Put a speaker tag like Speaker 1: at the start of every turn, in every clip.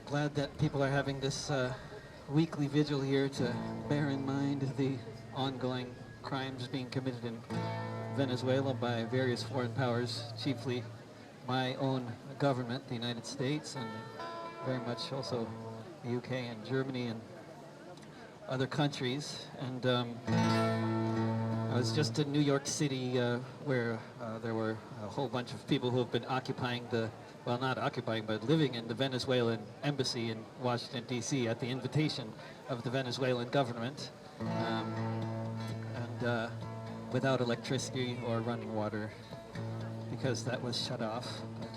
Speaker 1: glad that people are having this weekly vigil here to bear in mind the ongoing crimes being committed in Venezuela by various foreign powers, chiefly my own government, the United States, and very much also the UK and Germany and other countries. And I was just in New York City where there were a whole bunch of people who have been occupying the, well, not occupying, but living in the Venezuelan embassy in Washington, D.C. at the invitation of the Venezuelan government, and without electricity or running water because that was shut off. But,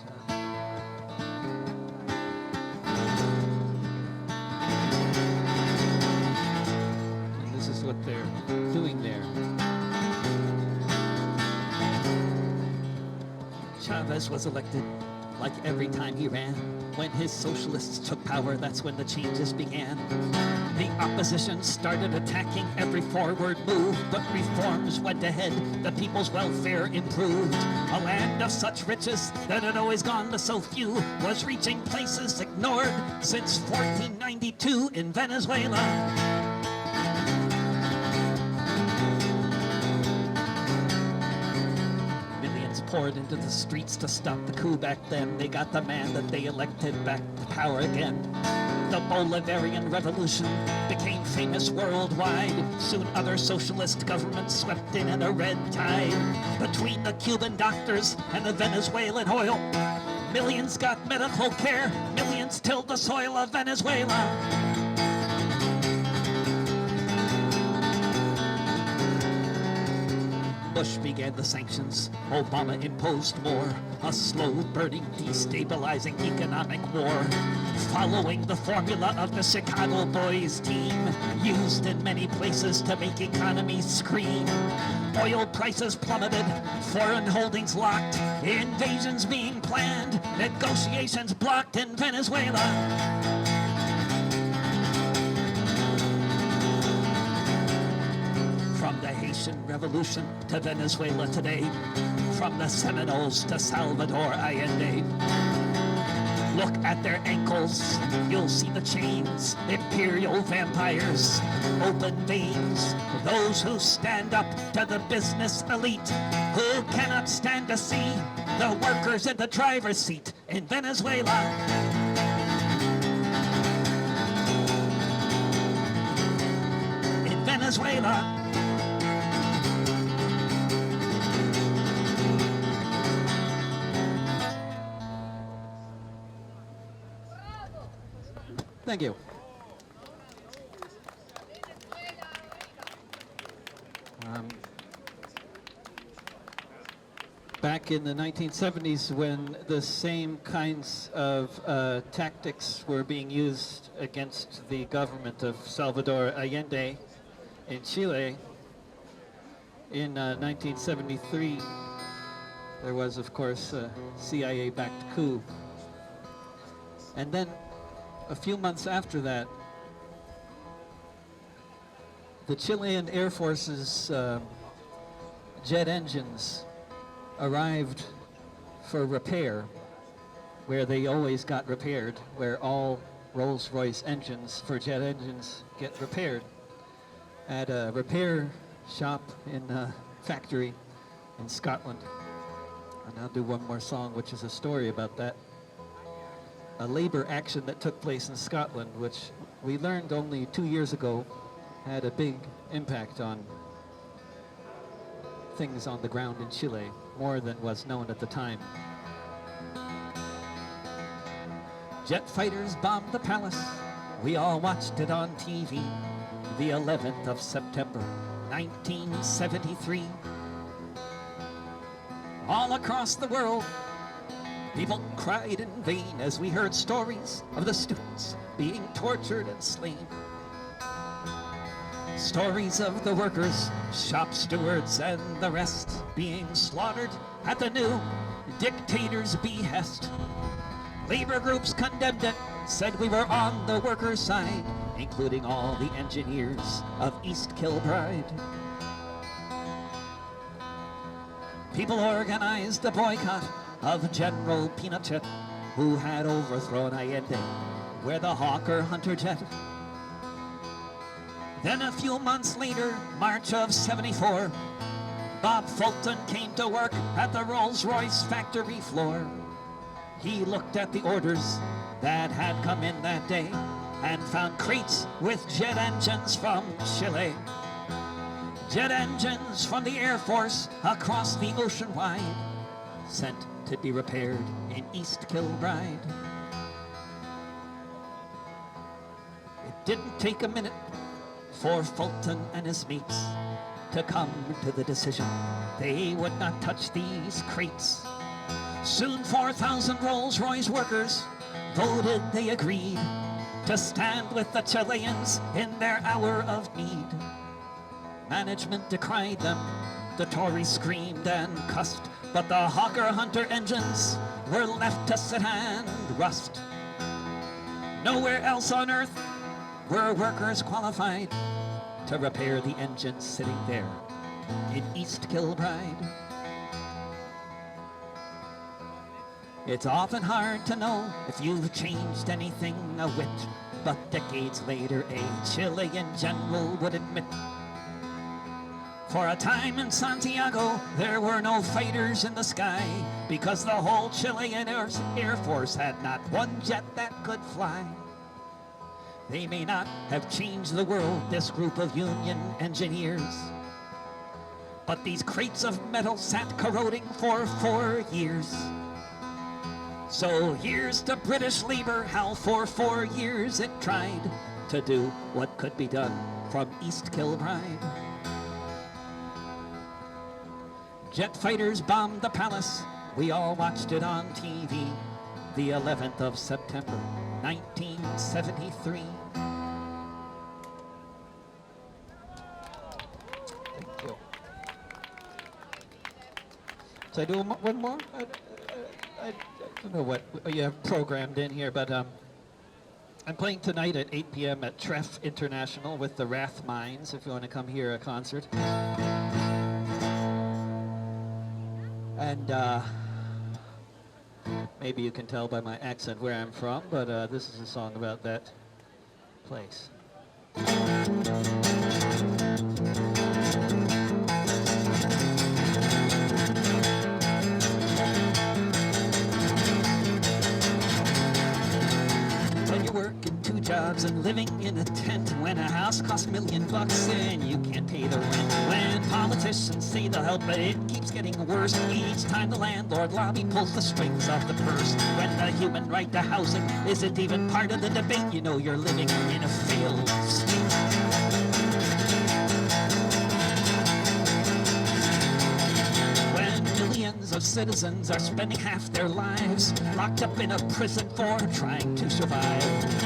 Speaker 1: and this is what they're doing there. Chavez was elected like every time he ran. When his socialists took power, that's when the changes began. The opposition started attacking every forward move, but reforms went ahead, the people's welfare improved. A land of such riches that had always gone to so few was reaching places ignored since 1492 in Venezuela. Poured into the streets to stop the coup back then. They got the man that they elected back to power again. The Bolivarian Revolution became famous worldwide. Soon other socialist governments swept in a red tide. Between the Cuban doctors and the Venezuelan oil, millions got medical care, millions tilled the soil of Venezuela. Bush began the sanctions, Obama imposed more, a slow-burning, destabilizing economic war. Following the formula of the Chicago Boys team, used in many places to make economies scream. Oil prices plummeted, foreign holdings locked, invasions being planned, negotiations blocked in Venezuela. From the Haitian Revolution to Venezuela today, from the Seminoles to Salvador Allende. Look at their ankles, you'll see the chains, imperial vampires, open veins, those who stand up to the business elite, who cannot stand to see the workers in the driver's seat in Venezuela. In Venezuela. Thank you. Back in the 1970s, when the same kinds of tactics were being used against the government of Salvador Allende in Chile, in 1973, there was, of course, a CIA-backed coup. And then a few months after that, the Chilean Air Force's jet engines arrived for repair, where they always got repaired, where all Rolls-Royce engines for jet engines get repaired, at a repair shop in a factory in Scotland. And I'll do one more song, which is a story about that. A labor action that took place in Scotland, which we learned only 2 years ago, had a big impact on things on the ground in Chile, more than was known at the time. Jet fighters bombed the palace. We all watched it on TV. The 11th of September, 1973. All across the world, people cried in vain as we heard stories of the students being tortured and slain. Stories of the workers, shop stewards, and the rest being slaughtered at the new dictator's behest. Labor groups condemned it, said we were on the workers' side, including all the engineers of East Kilbride. People organized a boycott of General Pinochet, who had overthrown Allende. where the Hawker Hunter jet. Then a few months later, March of '74, Bob Fulton came to work at the Rolls-Royce factory floor. He looked at the orders that had come in that day and found crates with jet engines from Chile. Jet engines from the Air Force across the ocean wide, sent to be repaired in East Kilbride. It didn't take a minute for Fulton and his mates to come to the decision they would not touch these crates. Soon 4,000 Rolls-Royce workers voted they agreed to stand with the Chileans in their hour of need. Management decried them, the Tories screamed and cussed, but the Hawker Hunter engines were left to sit and rust. Nowhere else on earth were workers qualified to repair the engines sitting there in East Kilbride. It's often hard to know if you've changed anything a whit, but decades later a Chilean general would admit, for a time in Santiago there were no fighters in the sky, because the whole Chilean Air Force had not one jet that could fly. They may not have changed the world, this group of Union engineers, but these crates of metal sat corroding for 4 years. So here's to British Labour, how for 4 years it tried to do what could be done from East Kilbride. Jet fighters bombed the palace, we all watched it on TV, the 11th of September, 1973. Thank you. So I do one more? I don't know what you have programmed in here, but I'm playing tonight at 8 p.m. at Treff International with the Wrath Mines, if you want to come hear a concert. And maybe you can tell by my accent where I'm from, but this is a song about that place. Jobs and living in a tent when a house costs $1 million and you can't pay the rent. When politicians say they'll help, but it keeps getting worse each time the landlord lobby pulls the strings of the purse. When the human right to housing isn't even part of the debate, you know you're living in a failed state. Millions of citizens are spending half their lives locked up in a prison for trying to survive.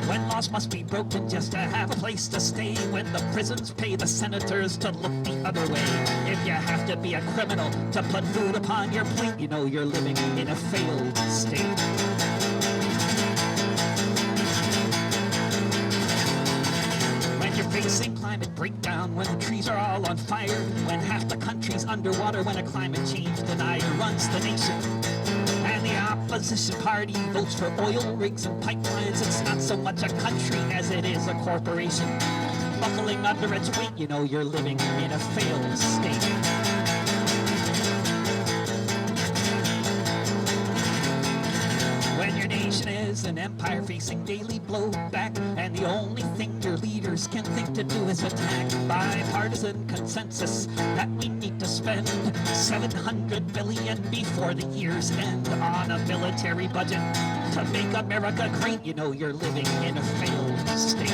Speaker 1: When laws must be broken just to have a place to stay. When the prisons pay the senators to look the other way. If you have to be a criminal to put food upon your plate, you know you're living in a failed state. Facing climate breakdown, when the trees are all on fire, when half the country's underwater, when a climate change denier runs the nation, and the opposition party votes for oil rigs and pipelines. It's not so much a country as it is a corporation buckling under its weight. You know you're living in a failed state. When your nation is an empire facing daily blowback, and the only thing your leaders can think to do is attack. Bipartisan consensus that we need to spend $700 billion before the year's end on a military budget to make America great. You know you're living in a failed state.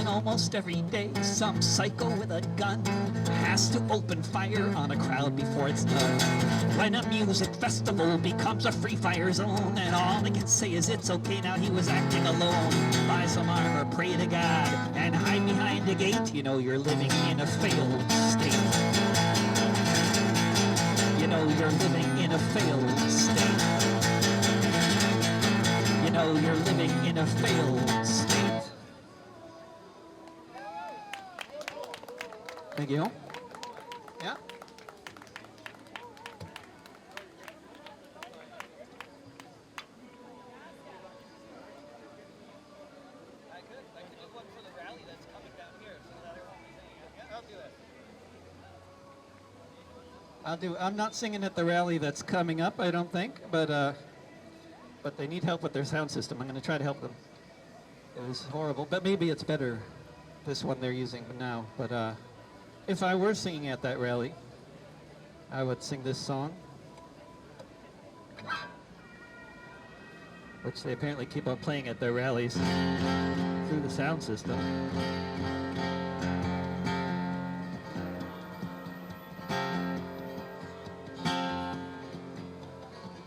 Speaker 1: Almost every day, some psycho with a gun has to open fire on a crowd before it's done. When a music festival becomes a free fire zone, and all they can say is it's okay now, he was acting alone. Buy some armor, pray to God, and hide behind a gate. You know you're living in a failed state. You know you're living in a failed state. You know you're living in a failed state. Thank you. Yeah. I'm not singing at the rally that's coming up, I don't think, but they need help with their sound system. I'm going to try to help them. It was horrible, but maybe it's better, this one they're using now. But if I were singing at that rally, I would sing this song, which they apparently keep on playing at their rallies through the sound system.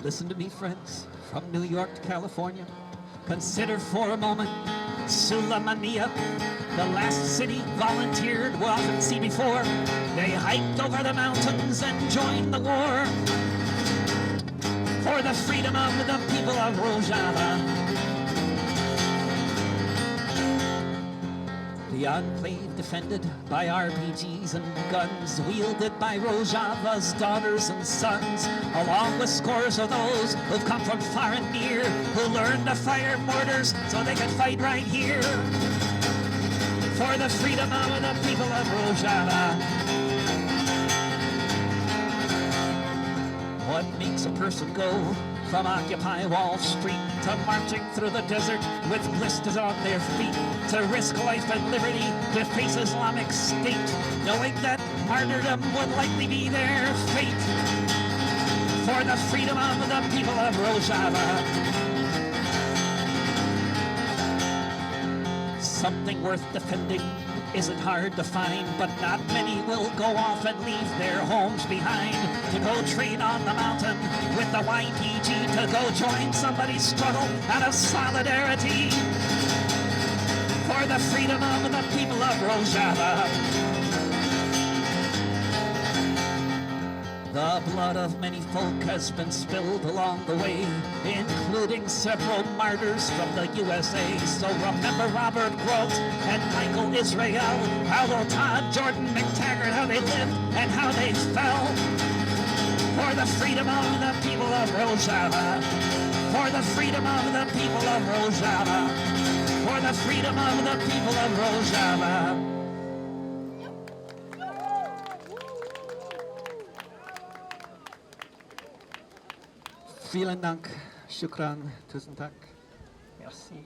Speaker 1: Listen to me, friends, from New York to California. Consider for a moment Sulamania, the last city volunteered we'll often see before. They hiked over the mountains and joined the war for the freedom of the people of Rojava. The enclave defended by RPGs and guns, wielded by Rojava's daughters and sons, along with scores of those who've come from far and near, who learned to fire mortars so they could fight right here for the freedom of the people of Rojava. What makes a person go from Occupy Wall Street to marching through the desert with blisters on their feet, to risk life and liberty to face Islamic State, knowing that martyrdom would likely be their fate for the freedom of the people of Rojava? Something worth defending isn't hard to find, but not many will go off and leave their homes behind to go train on the mountain with the YPG, to go join somebody's struggle out of solidarity for the freedom of the people of Rojava. The blood of many folk has been spilled along the way, including several martyrs from the USA. So remember Robert Grote and Michael Israel, Paolo Todd, Jordan McTaggart, how they lived and how they fell for the freedom of the people of Rojava, for the freedom of the people of Rojava, for the freedom of the people of Rojava. Vielen Dank, shukran, tusen tak, merci.